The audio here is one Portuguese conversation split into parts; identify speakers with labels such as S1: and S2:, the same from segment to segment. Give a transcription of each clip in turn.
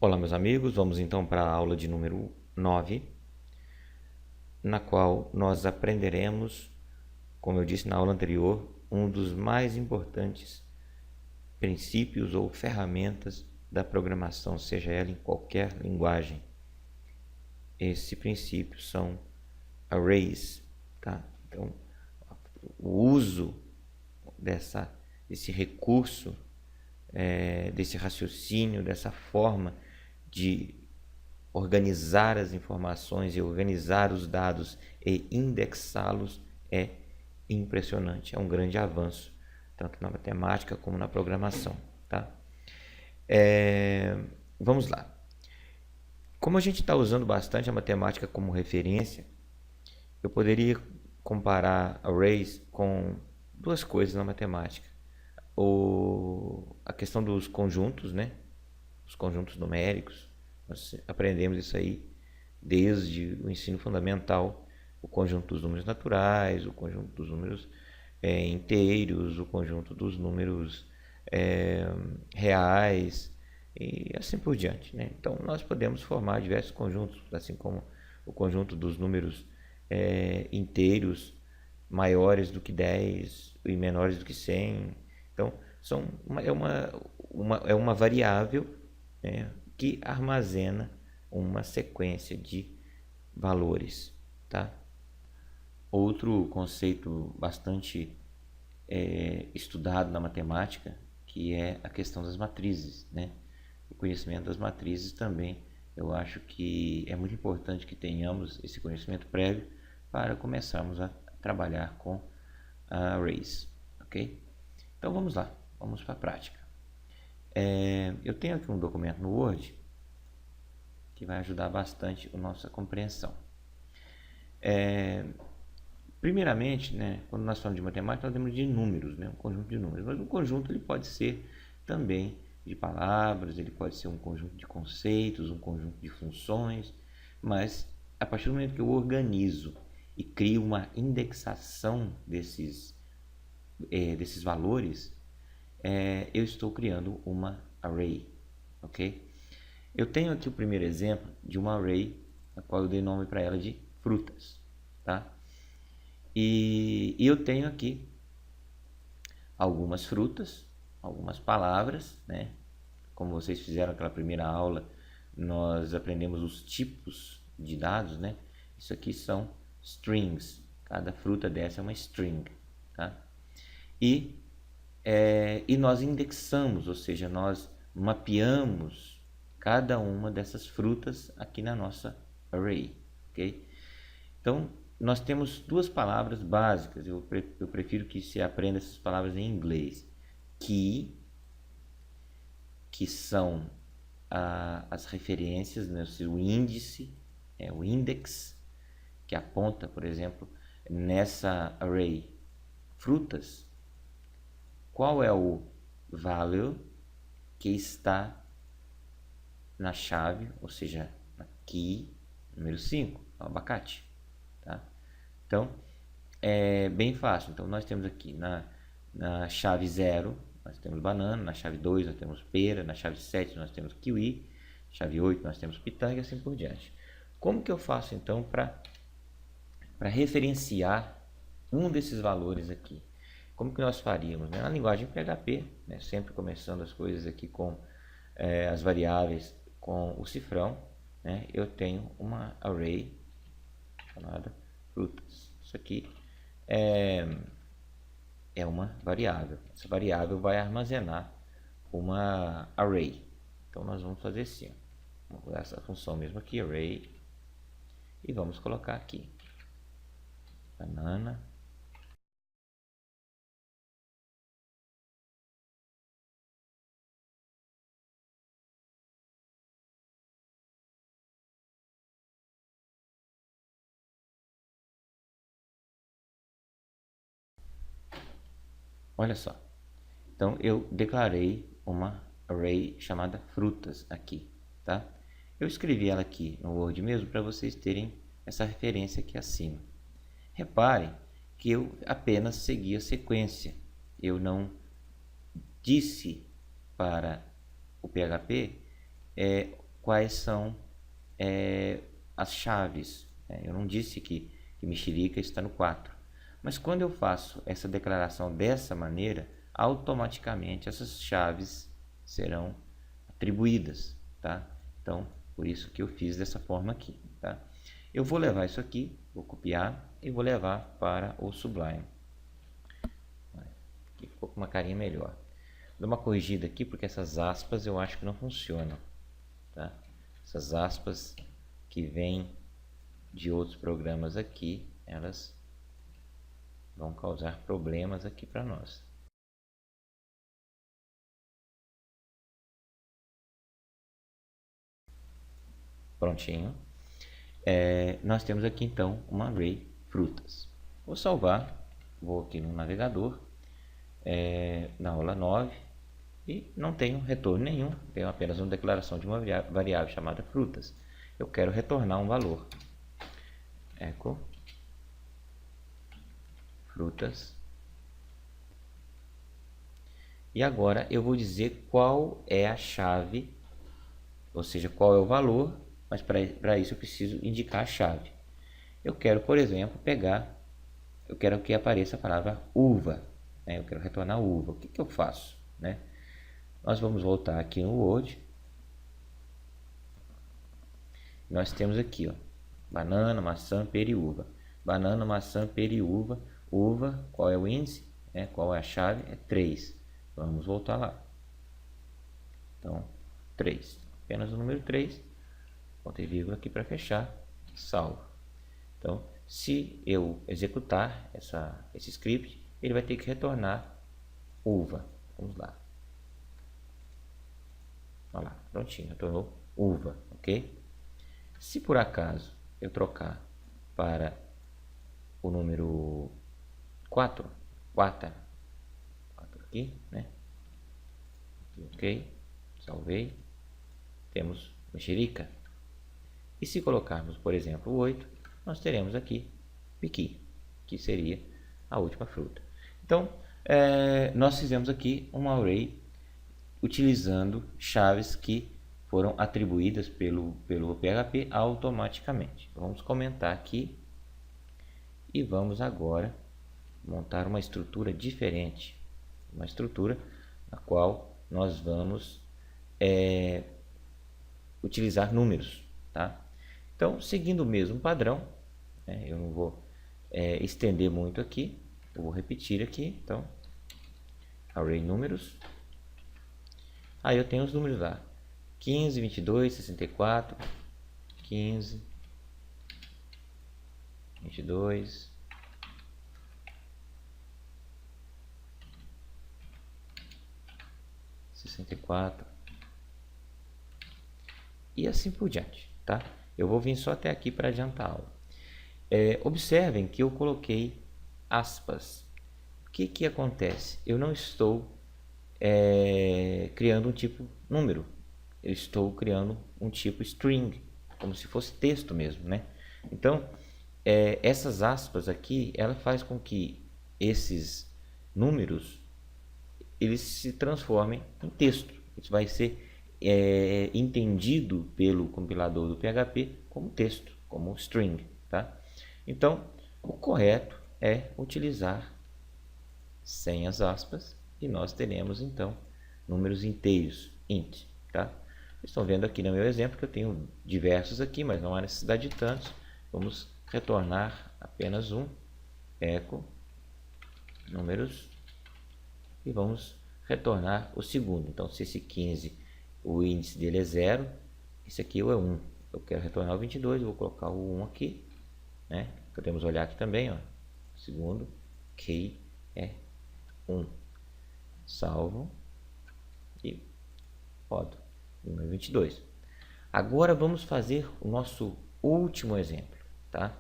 S1: Olá, meus amigos, vamos então para a aula de número 9, na qual nós aprenderemos, como eu disse na aula anterior, um dos mais importantes princípios ou ferramentas da programação, seja ela em qualquer linguagem. Esse princípio são arrays, tá? Então, o uso desse recurso, desse raciocínio, dessa forma de organizar as informações e organizar os dados e indexá-los é impressionante, é um grande avanço, tanto na matemática como na programação, tá? Vamos lá. Como a gente está usando bastante a matemática como referência, eu poderia comparar arrays com duas coisas na matemática. A questão dos conjuntos, né? Os conjuntos numéricos. Nós aprendemos isso aí desde o ensino fundamental. O conjunto dos números naturais, o conjunto dos números inteiros, o conjunto dos números reais e assim por diante, né? Então, nós podemos formar diversos conjuntos, assim como o conjunto dos números inteiros maiores do que 10 e menores do que 100. Então, é uma variável, né, que armazena uma sequência de valores, tá? Outro conceito bastante estudado na matemática, que é a questão das matrizes, né? O conhecimento das matrizes também, eu acho que é muito importante que tenhamos esse conhecimento prévio para começarmos a trabalhar com arrays, ok? Então vamos lá, vamos para a prática. Eu tenho aqui um documento no Word que vai ajudar bastante a nossa compreensão. Primeiramente, né, quando nós falamos de matemática, nós temos de números, né, um conjunto de números. Mas um conjunto ele pode ser também de palavras, ele pode ser um conjunto de conceitos, um conjunto de funções. Mas a partir do momento que eu organizo e crio uma indexação desses valores, eu estou criando uma array, ok? Eu tenho aqui o primeiro exemplo de uma array, a qual eu dei nome para ela de frutas, tá? E eu tenho aqui algumas frutas, algumas palavras, né? Como vocês fizeram aquela primeira aula, nós aprendemos os tipos de dados, né? Isso aqui são strings, cada fruta dessa é uma string, tá? E nós indexamos, ou seja, nós mapeamos cada uma dessas frutas aqui na nossa array, ok? Então, nós temos duas palavras básicas, eu prefiro que se aprenda essas palavras em inglês, que são as referências, né? O índice, o index, que aponta, por exemplo, nessa array frutas, qual é o value que está na chave, ou seja, na key número 5, o abacate, tá? Então, é bem fácil. Então, nós temos aqui na chave 0, nós temos banana, na chave 2 nós temos pera, na chave 7 nós temos kiwi, na chave 8 nós temos pitanga e assim por diante. Como que eu faço, então, para referenciar um desses valores aqui? Como que nós faríamos, né? Na linguagem PHP, né? Sempre começando as coisas aqui com as variáveis com o cifrão, né? Eu tenho uma array chamada frutas. Isso aqui é uma variável. Essa variável vai armazenar uma array. Então nós vamos fazer assim, vamos usar essa função mesmo aqui, array, e vamos colocar aqui banana, olha só. Então eu declarei uma array chamada frutas aqui, tá? Eu escrevi ela aqui no Word mesmo para vocês terem essa referência aqui acima. Reparem que eu apenas segui a sequência. Eu não disse para o PHP quais são as chaves. Eu não disse que mexerica está no 4. Mas quando eu faço essa declaração dessa maneira, automaticamente essas chaves serão atribuídas, tá? Então, por isso que eu fiz dessa forma aqui, tá? Eu vou levar isso aqui, vou copiar e vou levar para o Sublime. Aqui ficou com uma carinha melhor. Vou dar uma corrigida aqui porque essas aspas eu acho que não funcionam, tá? Essas aspas que vêm de outros programas aqui, elas vão causar problemas aqui para nós. Prontinho. Nós temos aqui então uma array frutas. Vou salvar, vou aqui no navegador, na aula 9, e não tenho retorno nenhum, tenho apenas uma declaração de uma variável chamada frutas. Eu quero retornar um valor. Echo frutas. E agora eu vou dizer qual é a chave, ou seja, qual é o valor, mas para isso eu preciso indicar a chave. Eu quero, por exemplo, eu quero que apareça a palavra uva, né? Eu quero retornar uva. O que eu faço, né? Nós vamos voltar aqui no Word. Nós temos aqui, ó, banana, maçã, pera e uva. Banana, maçã, pera e uva. Uva, qual é o índice? Qual é a chave? É 3. Vamos voltar lá. Então, 3. Apenas o número 3. Botei vírgula aqui para fechar. Salvo. Então, se eu executar esse script, ele vai ter que retornar uva. Vamos lá. Olha lá, prontinho, retornou uva, ok? Se por acaso eu trocar para o número 4 aqui, né? Ok, salvei. Temos mexerica. E se colocarmos, por exemplo, o 8, nós teremos aqui piqui, que seria a última fruta. Então, nós fizemos aqui uma array utilizando chaves que foram atribuídas pelo PHP automaticamente. Vamos comentar aqui e vamos agora montar uma estrutura diferente, uma estrutura na qual nós vamos utilizar números, tá? Então, seguindo o mesmo padrão, eu não vou estender muito aqui, eu vou repetir aqui. Então, array números. Aí eu tenho os números lá: 15, 22, 64, 15, 22, 64 e assim por diante, tá? Eu vou vir só até aqui para adiantar a aula. Observem que eu coloquei aspas. O que acontece? Eu não estou criando um tipo número, eu estou criando um tipo string, como se fosse texto mesmo, né? Então, essas aspas aqui, ela faz com que esses números eles se transformem em texto. Isso vai ser entendido pelo compilador do PHP como texto, como string, tá? Então, o correto é utilizar sem as aspas e nós teremos então números inteiros, int, tá? Vocês estão vendo aqui no meu exemplo que eu tenho diversos aqui, mas não há necessidade de tantos. Vamos retornar apenas um, echo números, e vamos retornar o segundo. Então, se esse 15, o índice dele é 0, esse aqui é 1. Eu quero retornar o 22, vou colocar o 1 aqui, né? Podemos olhar aqui também, ó, segundo, key é 1. Salvo e rodo, número 22. Agora vamos fazer o nosso último exemplo, tá?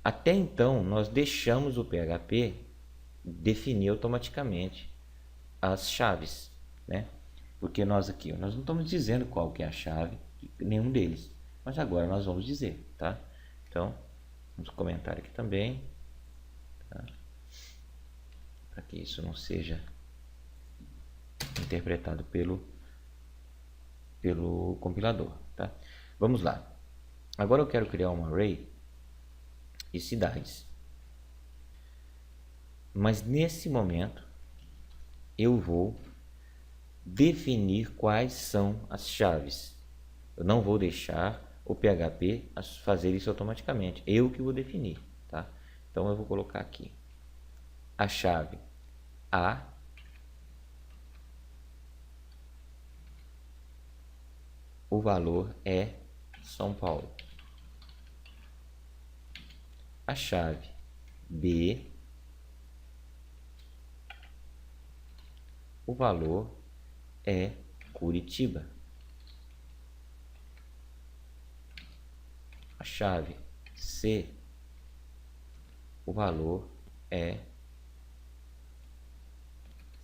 S1: Até então, nós deixamos o PHP definir automaticamente as chaves, né? Porque nós aqui, nós não estamos dizendo qual que é a chave, nenhum deles. Mas agora nós vamos dizer, tá? Então, vamos comentar aqui também, tá? Para que isso não seja interpretado pelo pelo compilador, tá? Vamos lá. Agora eu quero criar um array de cidades. Mas nesse momento eu vou definir quais são as chaves. Eu não vou deixar o PHP fazer isso automaticamente. Eu que vou definir, tá? Então eu vou colocar aqui a chave A, o valor é São Paulo. A chave B, o valor é Curitiba. A chave C, o valor é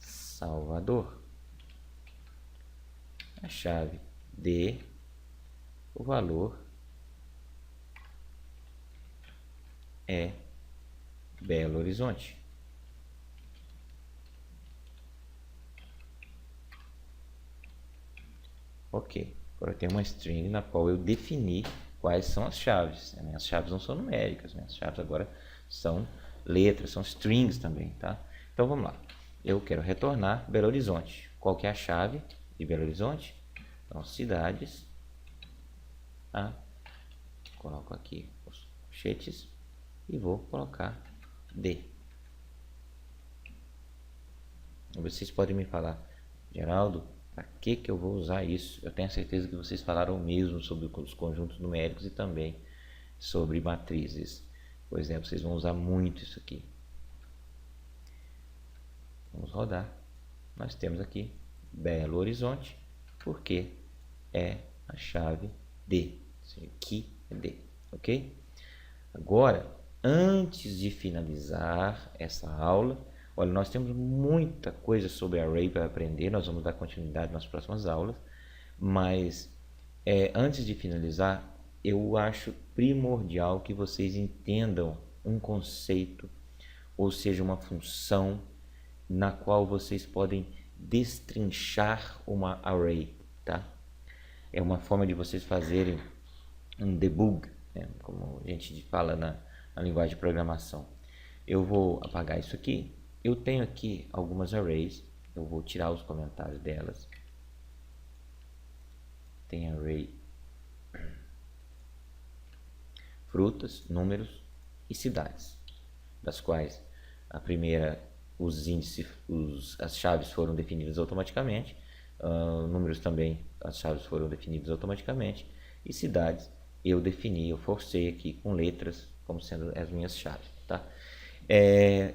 S1: Salvador. A chave D, o valor é Belo Horizonte. Ok, agora tem uma string na qual eu defini quais são as chaves. Minhas chaves não são numéricas, minhas chaves agora são letras, são strings também, tá? Então vamos lá. Eu quero retornar Belo Horizonte. Qual que é a chave de Belo Horizonte? Então, cidades. Coloco aqui os colchetes e vou colocar D. Vocês podem me falar, Geraldo, para que eu vou usar isso? Eu tenho certeza que vocês falaram mesmo sobre os conjuntos numéricos e também sobre matrizes. Pois é, vocês vão usar muito isso aqui. Vamos rodar. Nós temos aqui Belo Horizonte, porque é a chave D. Aqui é D, ok? Agora, antes de finalizar essa aula, olha, nós temos muita coisa sobre array para aprender, nós vamos dar continuidade nas próximas aulas, mas antes de finalizar, eu acho primordial que vocês entendam um conceito, ou seja, uma função na qual vocês podem destrinchar uma array, tá? É uma forma de vocês fazerem um debug, né? Como a gente fala na linguagem de programação. Eu vou apagar isso aqui. Eu tenho aqui algumas arrays, eu vou tirar os comentários delas. Tem array frutas, números e cidades, das quais a primeira, os índices, as chaves foram definidas automaticamente, números também, as chaves foram definidas automaticamente, e cidades eu defini, eu forcei aqui com letras como sendo as minhas chaves, tá?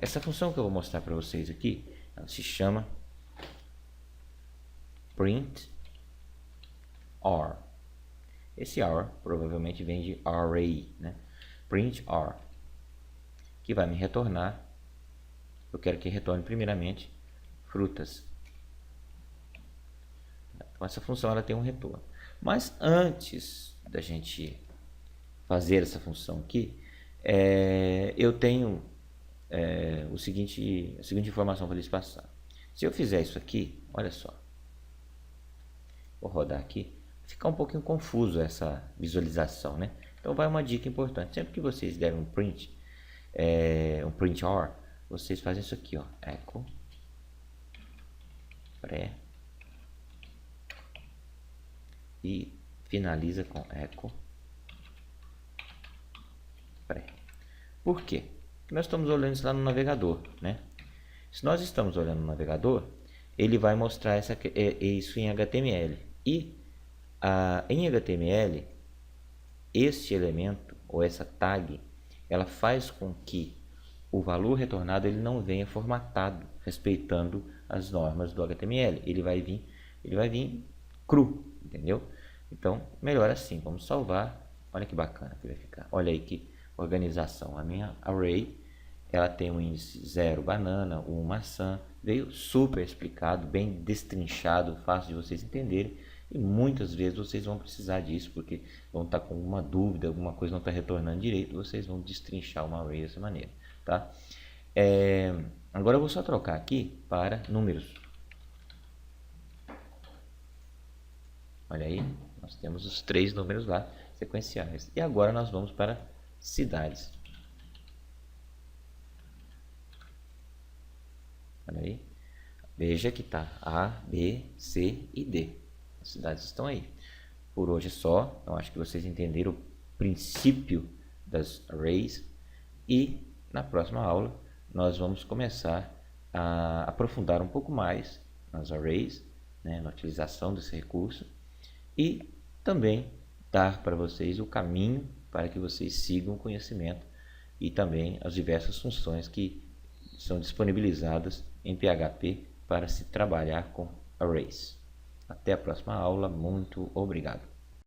S1: Essa função que eu vou mostrar para vocês aqui, ela se chama print r. Esse r provavelmente vem de array, né? Print r, que vai me retornar, eu quero que retorne primeiramente frutas. Então essa função ela tem um retorno. Mas antes da gente fazer essa função aqui, eu tenho a seguinte informação para lhes passar. Se eu fizer isso aqui, olha só, vou rodar aqui, fica um pouquinho confuso essa visualização, né? Então vai uma dica importante, sempre que vocês derem um print r, vocês fazem isso aqui, ó, echo pré e finaliza com echo pré. Por quê? Porque nós estamos olhando isso lá no navegador, né? Se nós estamos olhando no navegador, ele vai mostrar isso em HTML. E em HTML, este elemento, ou essa tag, ela faz com que o valor retornado ele não venha formatado, respeitando as normas do HTML. Ele vai vir cru, entendeu? Então, melhor assim. Vamos salvar. Olha que bacana que vai ficar. Olha aí que organização. A minha array, ela tem um índice 0 banana, 1 maçã. Veio super explicado, bem destrinchado, fácil de vocês entenderem. E muitas vezes vocês vão precisar disso, porque vão estar com alguma dúvida, alguma coisa não está retornando direito, vocês vão destrinchar uma array dessa maneira, tá? Agora eu vou só trocar aqui para números. Olha aí, nós temos os 3 números lá sequenciais. E agora nós vamos para cidades. Olha aí. Veja que está A, B, C e D. As cidades estão aí. Por hoje é só. Eu acho que vocês entenderam o princípio das arrays. E na próxima aula nós vamos começar a aprofundar um pouco mais nas arrays, né, na utilização desse recurso. E também dar para vocês o caminho para que vocês sigam o conhecimento e também as diversas funções que são disponibilizadas em PHP para se trabalhar com arrays. Até a próxima aula. Muito obrigado.